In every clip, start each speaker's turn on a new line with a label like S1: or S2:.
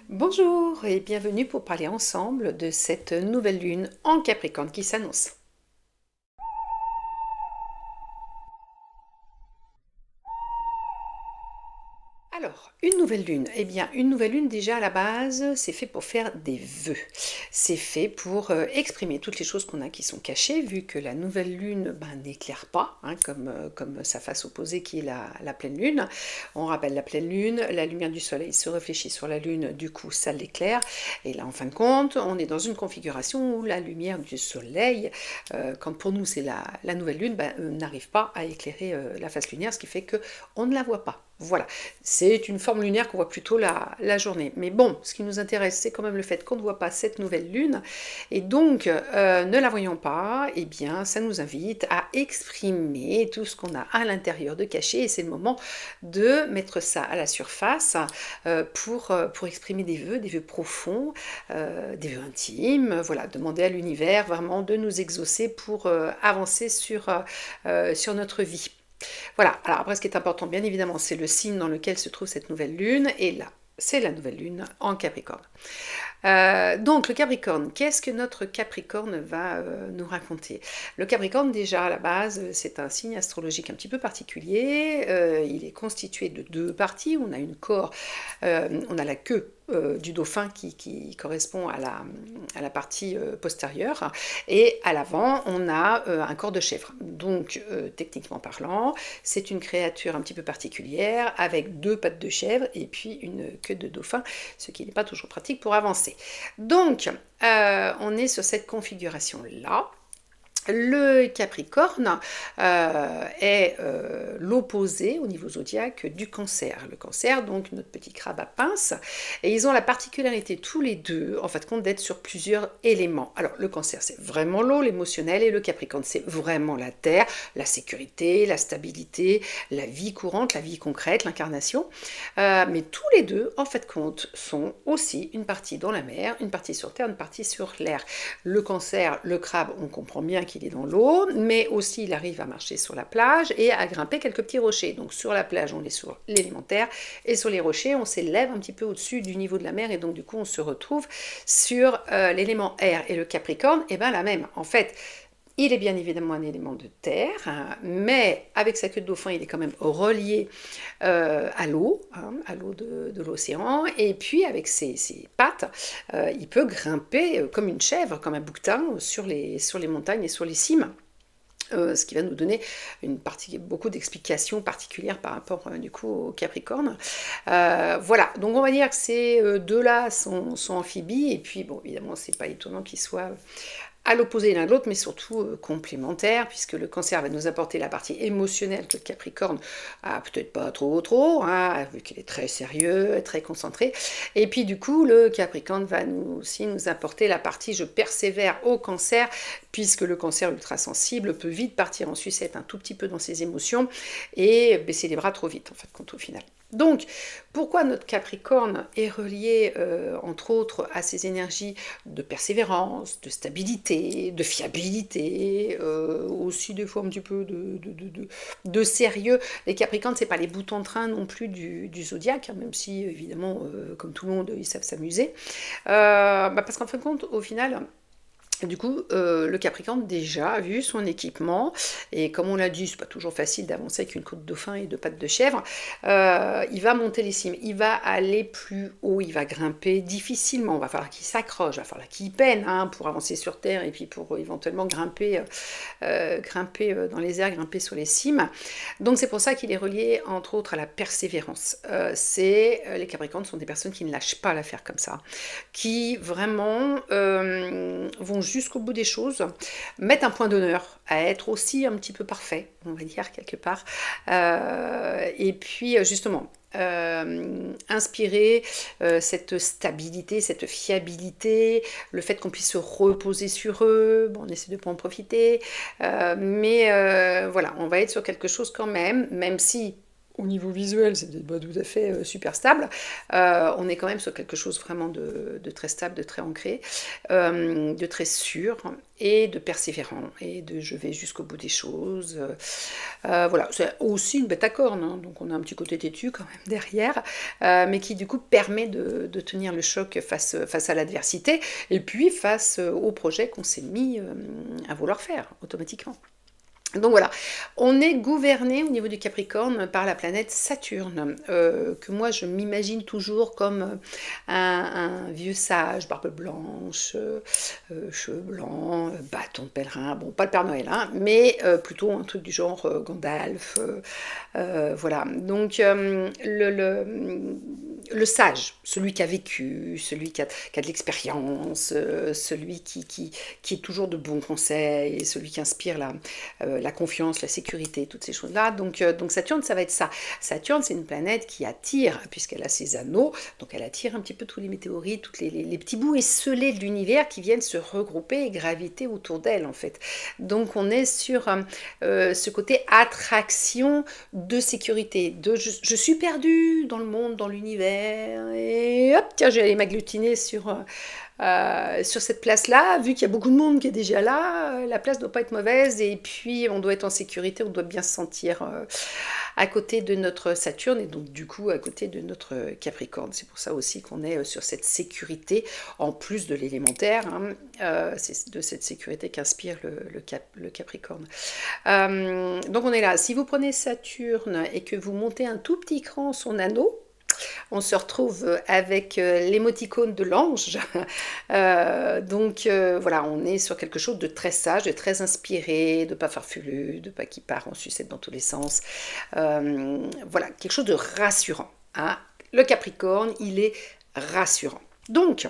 S1: Bonjour et bienvenue pour parler ensemble de cette nouvelle lune en Capricorne qui s'annonce. Alors, une nouvelle lune. Eh bien, une nouvelle lune, déjà à la base, c'est fait pour faire des vœux. C'est fait pour exprimer toutes les choses qu'on a qui sont cachées, vu que la nouvelle lune n'éclaire pas, hein, comme sa face opposée qui est la pleine lune. On rappelle la pleine lune, la lumière du soleil se réfléchit sur la lune, du coup ça l'éclaire. Et là, en fin de compte, on est dans une configuration où la lumière du soleil, quand pour nous c'est la nouvelle lune, n'arrive pas à éclairer la face lunaire, ce qui fait qu'on ne la voit pas. Voilà, c'est une forme lunaire qu'on voit plutôt la journée. Mais bon, ce qui nous intéresse, c'est quand même le fait qu'on ne voit pas cette nouvelle lune. Et donc, ne la voyant pas, eh bien, ça nous invite à exprimer tout ce qu'on a à l'intérieur de caché. Et c'est le moment de mettre ça à la surface pour exprimer des vœux profonds, des vœux intimes. Voilà, demander à l'univers vraiment de nous exaucer pour avancer sur notre vie. Voilà, alors après ce qui est important bien évidemment c'est le signe dans lequel se trouve cette nouvelle lune et là c'est la nouvelle lune en Capricorne. Donc le Capricorne, qu'est-ce que notre Capricorne va nous raconter? Le Capricorne déjà à la base c'est un signe astrologique un petit peu particulier, il est constitué de deux parties, on a la queue du dauphin qui correspond à la partie postérieure et à l'avant on a un corps de chèvre. Donc techniquement parlant c'est une créature un petit peu particulière avec deux pattes de chèvre et puis une queue de dauphin, ce qui n'est pas toujours pratique pour avancer. Donc on est sur cette configuration là. Le Capricorne est l'opposé au niveau zodiaque du Cancer. Le Cancer, donc notre petit crabe à pince, et ils ont la particularité tous les deux, en fait, compte d'être sur plusieurs éléments. Alors le Cancer, c'est vraiment l'eau, l'émotionnel, et le Capricorne, c'est vraiment la terre, la sécurité, la stabilité, la vie courante, la vie concrète, l'incarnation. Mais tous les deux, en fait, compte, sont aussi une partie dans la mer, une partie sur terre, une partie sur l'air. Le Cancer, le crabe, on comprend bien qu'il est dans l'eau, mais aussi il arrive à marcher sur la plage et à grimper quelques petits rochers. Donc sur la plage, on est sur l'élémentaire, et sur les rochers, on s'élève un petit peu au-dessus du niveau de la mer, et donc du coup, on se retrouve sur l'élément air. Et le Capricorne, et bien la même. En fait, il est bien évidemment un élément de terre, hein, mais avec sa queue de dauphin, il est quand même relié à l'eau, hein, à l'eau de l'océan. Et puis avec ses pattes, il peut grimper comme une chèvre, comme un bouquetin, sur les montagnes et sur les cimes. Ce qui va nous donner beaucoup d'explications particulières par rapport du coup au Capricorne. Voilà, donc on va dire que ces deux-là sont amphibies, et puis bon évidemment c'est pas étonnant qu'ils soient à l'opposé l'un de l'autre, mais surtout complémentaires, puisque le Cancer va nous apporter la partie émotionnelle que le Capricorne a peut-être pas trop, hein, vu qu'il est très sérieux, très concentré. Et puis du coup, le Capricorne va aussi nous apporter la partie je persévère au Cancer, puisque le Cancer ultra sensible peut vite partir en sucette un tout petit peu dans ses émotions et baisser les bras trop vite, en fait, compte au final. Donc, pourquoi notre Capricorne est relié, entre autres, à ces énergies de persévérance, de stabilité, de fiabilité, aussi des fois un petit peu de sérieux. Les Capricornes, c'est pas les boutons de train non plus du zodiaque, hein, même si, évidemment, comme tout le monde, ils savent s'amuser. Parce qu'en fin de compte, au final, du coup, le Capricorne déjà a vu son équipement, et comme on l'a dit, c'est pas toujours facile d'avancer avec une côte de dauphin et deux pattes de chèvre. Il va monter les cimes, il va aller plus haut, il va grimper difficilement, il va falloir qu'il s'accroche, il va falloir qu'il peine hein, pour avancer sur terre et puis pour éventuellement grimper dans les airs, grimper sur les cimes. Donc c'est pour ça qu'il est relié entre autres à la persévérance. Les Capricornes sont des personnes qui ne lâchent pas l'affaire comme ça, qui vraiment vont jusqu'au bout des choses, mettent un point d'honneur à être aussi un petit peu parfait, on va dire quelque part, et puis justement inspirer cette stabilité, cette fiabilité, le fait qu'on puisse se reposer sur eux, bon, on essaie de ne pas en profiter, mais voilà, on va être sur quelque chose quand même si au niveau visuel, c'est pas tout à fait super stable. On est quand même sur quelque chose vraiment de très stable, de très ancré, de très sûr et de persévérant et de je vais jusqu'au bout des choses. Voilà, c'est aussi une bête à cornes, hein, donc on a un petit côté têtu quand même derrière, mais qui du coup permet de tenir le choc face à l'adversité et puis face au projet qu'on s'est mis à vouloir faire automatiquement. Donc voilà, on est gouverné au niveau du Capricorne par la planète Saturne, que moi je m'imagine toujours comme un vieux sage, barbe blanche, cheveux blancs, bâton de pèlerin, bon pas le Père Noël, hein, mais plutôt un truc du genre Gandalf, voilà. Donc le sage, celui qui a vécu, celui qui a de l'expérience, celui qui est toujours de bons conseils, celui qui inspire la confiance, la sécurité, toutes ces choses-là. Donc Saturne, ça va être ça. Saturne, c'est une planète qui attire, puisqu'elle a ses anneaux, donc elle attire un petit peu tous les météorites, tous les petits bouts esselés de l'univers qui viennent se regrouper et graviter autour d'elle, en fait. Donc on est sur ce côté attraction de sécurité, de je suis perdu dans le monde, dans l'univers, et hop, tiens, je vais aller m'agglutiner sur cette place-là, vu qu'il y a beaucoup de monde qui est déjà là, la place ne doit pas être mauvaise, et puis on doit être en sécurité, on doit bien se sentir à côté de notre Saturne, et donc du coup à côté de notre Capricorne. C'est pour ça aussi qu'on est sur cette sécurité, en plus de l'élémentaire, hein, c'est de cette sécurité qu'inspire le Capricorne. Donc on est là. Si vous prenez Saturne et que vous montez un tout petit cran son anneau, on se retrouve avec l'émoticône de l'ange. Voilà, on est sur quelque chose de très sage, de très inspiré, de pas farfelu, de pas qui part en sucette dans tous les sens. Voilà, quelque chose de rassurant, hein. Le Capricorne, il est rassurant. Donc,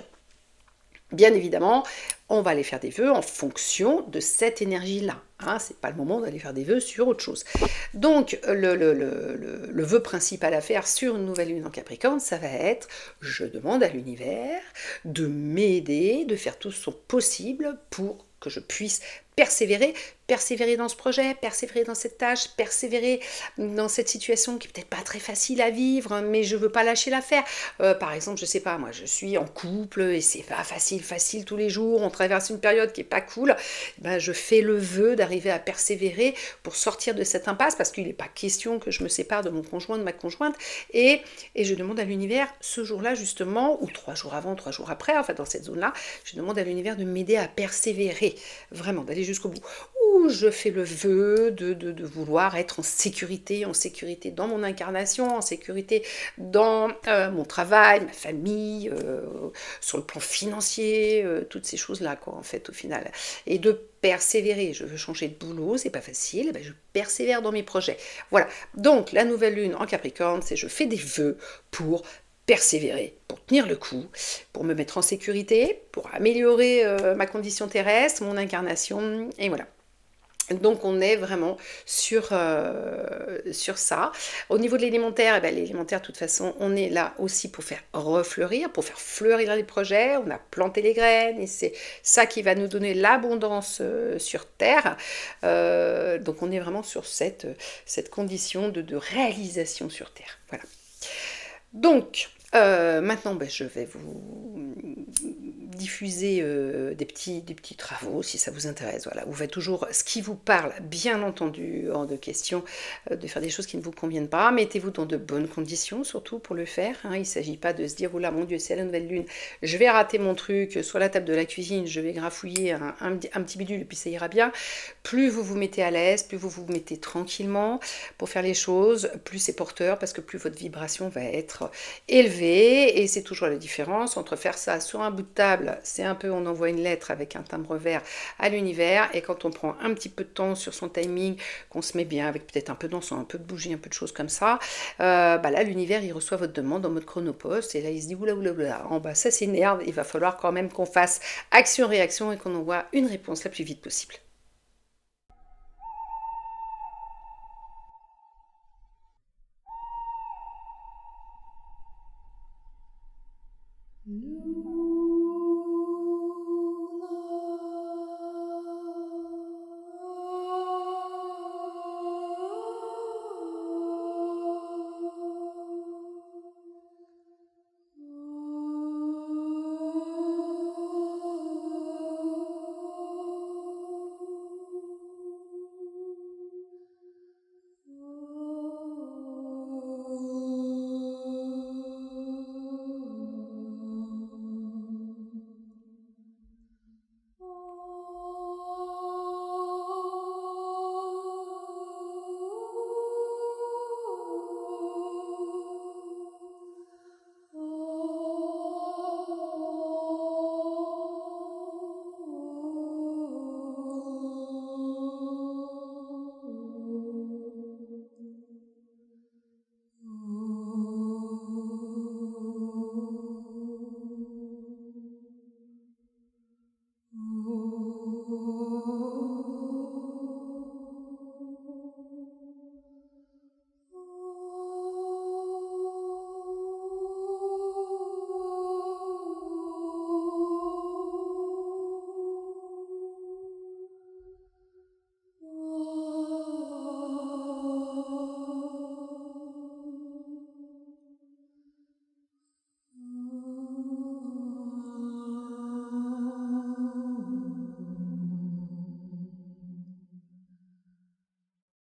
S1: bien évidemment, on va aller faire des vœux en fonction de cette énergie-là. Hein, c'est pas le moment d'aller faire des vœux sur autre chose. Donc, le vœu principal à faire sur une nouvelle lune en Capricorne, ça va être je demande à l'univers de m'aider, de faire tout son possible pour que je puisse persévérer dans ce projet, persévérer dans cette tâche, persévérer dans cette situation qui est peut-être pas très facile à vivre, mais je veux pas lâcher l'affaire. Par exemple, je sais pas, moi je suis en couple et c'est pas facile tous les jours, on traverse une période qui est pas cool, ben, je fais le vœu d'arriver à persévérer pour sortir de cette impasse, parce qu'il n'est pas question que je me sépare de mon conjoint, de ma conjointe, et je demande à l'univers ce jour-là justement, ou 3 jours avant, 3 jours après, enfin dans cette zone-là, je demande à l'univers de m'aider à persévérer, vraiment, d'aller jusqu'au bout. Ou je fais le vœu de vouloir être en sécurité dans mon incarnation, en sécurité dans mon travail, ma famille, sur le plan financier, toutes ces choses-là, quoi, en fait, au final. Et de persévérer. Je veux changer de boulot, c'est pas facile, ben je persévère dans mes projets. Voilà. Donc, la nouvelle lune en Capricorne, c'est je fais des vœux pour persévérer, pour tenir le coup, pour me mettre en sécurité, pour améliorer ma condition terrestre, mon incarnation, et voilà. Donc on est vraiment sur ça. Au niveau de l'élémentaire, eh ben, l'élémentaire, de toute façon, on est là aussi pour faire refleurir, pour faire fleurir les projets. On a planté les graines et c'est ça qui va nous donner l'abondance sur Terre. Donc on est vraiment sur cette condition de réalisation sur Terre. Voilà. Donc, maintenant, ben, je vais vous diffuser des petits travaux si ça vous intéresse. Voilà, vous faites toujours ce qui vous parle, bien entendu, hors de question de faire des choses qui ne vous conviennent pas. Mettez-vous dans de bonnes conditions, surtout pour le faire. Hein. Il ne s'agit pas de se dire, oh là, mon Dieu, c'est la nouvelle lune, je vais rater mon truc sur la table de la cuisine, je vais grafouiller un petit bidule et puis ça ira bien. Plus vous vous mettez à l'aise, plus vous vous mettez tranquillement pour faire les choses, plus c'est porteur parce que plus votre vibration va être élevée. Et c'est toujours la différence entre faire ça sur un bout de table, c'est un peu on envoie une lettre avec un timbre vert à l'univers, et quand on prend un petit peu de temps sur son timing, qu'on se met bien avec peut-être un peu d'encens, un peu de bougie, un peu de choses comme ça, bah là l'univers il reçoit votre demande en mode chronopost et là il se dit oula, en bas ça s'énerve, il va falloir quand même qu'on fasse action-réaction et qu'on envoie une réponse la plus vite possible.